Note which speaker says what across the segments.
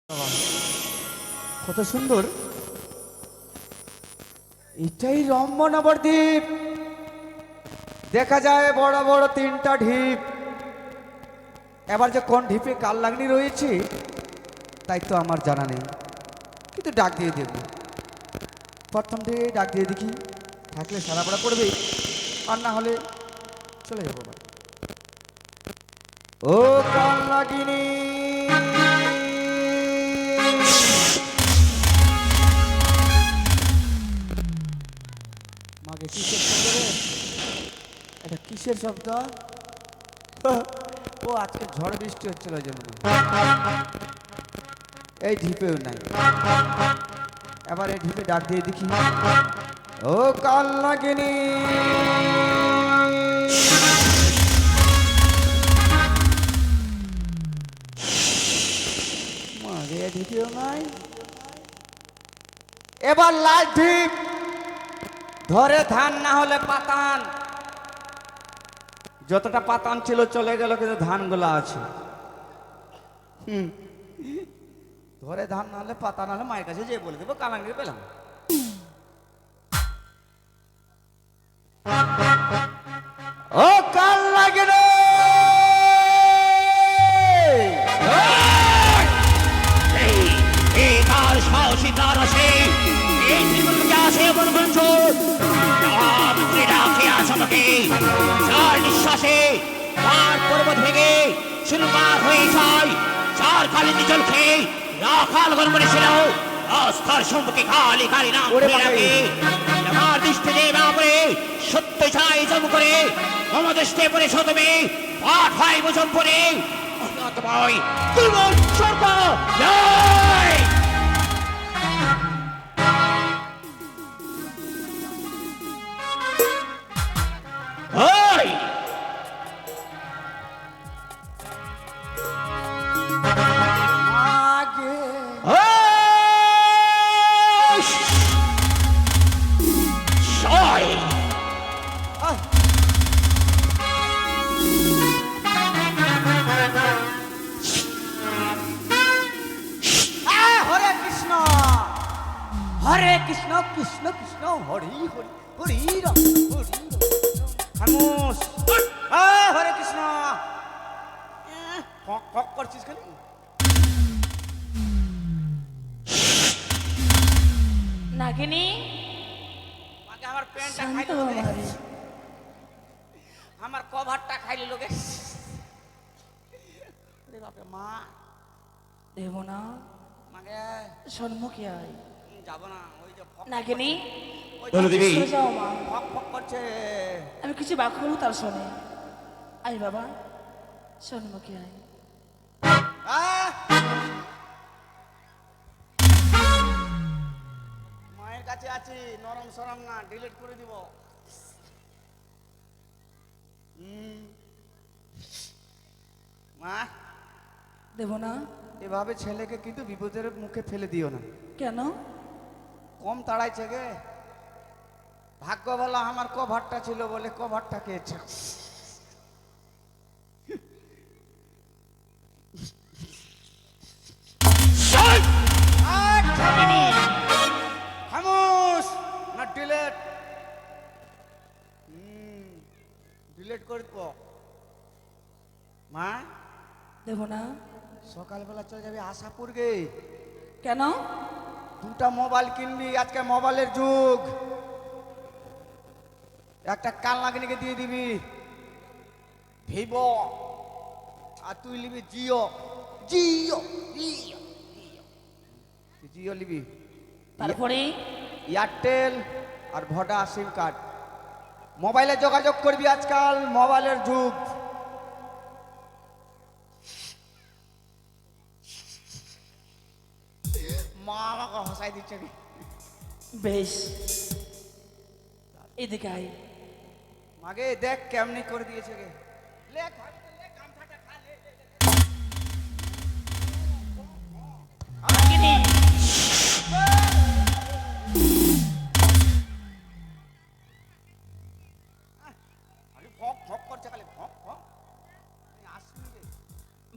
Speaker 1: বাবা, কত সুন্দর! এটাই রম্বনগর দ্বীপ। দেখা যায় বড় বড় তিনটা ঢিপ। এবার যে কোন ঢিপে কাল লাগনি রয়েছে তাই তো আমার জানা নেই, কিন্তু ডাক দিয়ে দেব। প্রথম থেকে ডাক দিয়ে দেখি, থাকলে সারা পড়া পড়বে, আর না হলে চলে যাবো। ও কাল লাগিনি, মাকে কিসের শব্দ রে? এটা কিসের শব্দ? ও আজকে ঝড় বৃষ্টি হচ্ছিল যেমন, এই ঢিপেও নাই। এবার এই ঢিপে ডাক দিয়ে দেখি, ও কাল লাগিনি, মাকে ঢিপেও নাই। এবার লাল ঢিপ, ধরে ধান না হলে পাতান। যতটা পাতান ছিল চলে গেল, কিন্তু ধানগুলো আছে। ধরে ধান না হলে পাতা না হলে মায়ের কাছে যেয়ে বলে দেবো কালাঙ্গি পেলাম। ও কাল লাগে রে,
Speaker 2: তার সাহসী তার আছে এই জীবনকে আছে এমন বঞ্চন ডাকে আস আমাকে চার নিঃশ্বাসে তার পর্বত ভেঙে শুনবার হয়ে যায়। চার খালি নিচল খেয়ে রাখাল গর্মনে ছিল আস্থার সম্মুখে খালি খালি নাম লাগে। আমার দৃষ্টি দেব আপরে সত্য চাই জম করে মমদৃষ্টে পরে শতমে পাঠ হয় বোঝম পরে অজ্ঞাতময় দুর্বল সরকার জয়। ওই
Speaker 1: আগে
Speaker 2: ওই জয়
Speaker 1: আহ, হরে কৃষ্ণ, হরে কৃষ্ণ, কৃষ্ণ কৃষ্ণ, হরি হরি, হরি রাম, হরি রাম। খামোশ। হরে কৃষ্ণ। ফক ফক করছিস খালি।
Speaker 3: নাগিনী
Speaker 1: আগে আমার প্যান্টটা
Speaker 3: শান্ত
Speaker 1: খাইলো
Speaker 3: হও
Speaker 1: লোকে।
Speaker 3: মারে।
Speaker 1: আমার কভারটা খাইলো লোকে। ওরে বাপরে, মা
Speaker 3: দেব না
Speaker 1: মাগে
Speaker 3: সম্মুখে আয়।
Speaker 1: যাবো না, ওই যে ফক
Speaker 3: নাগিনী
Speaker 1: ওই
Speaker 2: বলো দেবী।
Speaker 3: চলে যাও মা,
Speaker 1: ফক ফক করছে।
Speaker 3: আমি কিছু বাক্য তার শোনে। আয় বাবা, সম্মুখে আয়।
Speaker 1: আহ! মায়ের কাছে আছি, নরম সরম না, ডিলিট করে দিব। মা,
Speaker 3: দেব না
Speaker 1: এভাবে ছেলেকে কিন্তু বিপদের মুখে ফেলে দিও না।
Speaker 3: কেন?
Speaker 1: কম তাড়াইছে গে। ভাগ্য বলা আমার কভারটা ছিল বলে কভারটা খেয়েছে। খামোশ না, ডিলেট। ডিলেট করে দিব। মা,
Speaker 3: দেব না
Speaker 1: সকালবেলা চলে যাবে আশাপুর গে।
Speaker 3: কেন?
Speaker 1: দুটা মোবাইল কিনবি, আজকে মোবাইলের যুগ। একটা কাল নাগিনীকে দিয়ে দিবি ভিভো, আর তুই নিবি জিও। জিও জিও তুই জিও নিবি,
Speaker 3: তারপরে
Speaker 1: এয়ারটেল আর ভোডা সিম কার্ড। মোবাইলে যোগাযোগ করবি, আজকাল মোবাইলের যুগ। মা আমাকে হসাই দিচ্ছে রে।
Speaker 3: বেশ, এদিকে আয়।
Speaker 1: মাগে দেখ কেমনি করে দিয়েছে গে। লে খাটতে লে, গামছাটা খা, লে, লে, লে।
Speaker 3: নাগিনী
Speaker 1: খালি ফক ফক করছে, খালি ফক ফক। আসবি রে।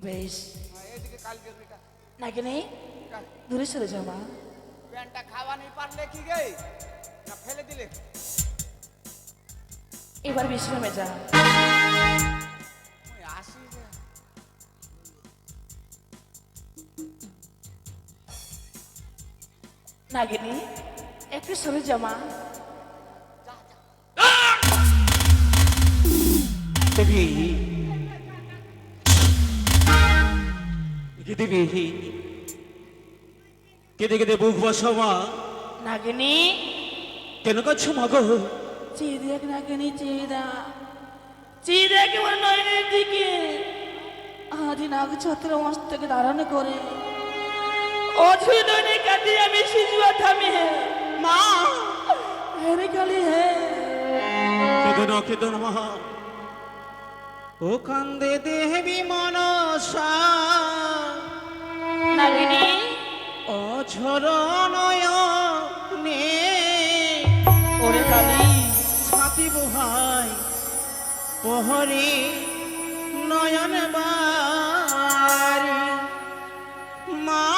Speaker 3: বেশ,
Speaker 1: এদিকে কাল গেলিটা
Speaker 3: নাগিনী দূরে সরে যাও মা।
Speaker 1: প্যান্টটা খাওয়া নেই পারলে কি গে, না ফেলে দিলে?
Speaker 3: এবার বিশ্রামে যা।
Speaker 1: ওই আসি রে।
Speaker 3: নাগিনী একটু সরে যা মা।
Speaker 2: দেবী দেবী কেঁদে কেঁদে বুক বসো মা।
Speaker 3: নাগিনী
Speaker 2: কেন কাছো মা গো?
Speaker 3: চেয়ে দেখ নাগিনী, চেয়ে দেখ, চেয়ে দেখ আমার নয়নের দিকে। আজ নাগ ছত্র মস্তকে ধারণ করে অঝুদনে কাঁদে আমি শিশুয়া থামে। মা হেরে কালি হে।
Speaker 2: কেদন মা। ও কান্দে দেবী মনসা
Speaker 3: নাগিনী
Speaker 2: অঝর নয়নে
Speaker 3: ওরে কালি
Speaker 2: ছাতি বহাই পহরে নয়ন বারি মা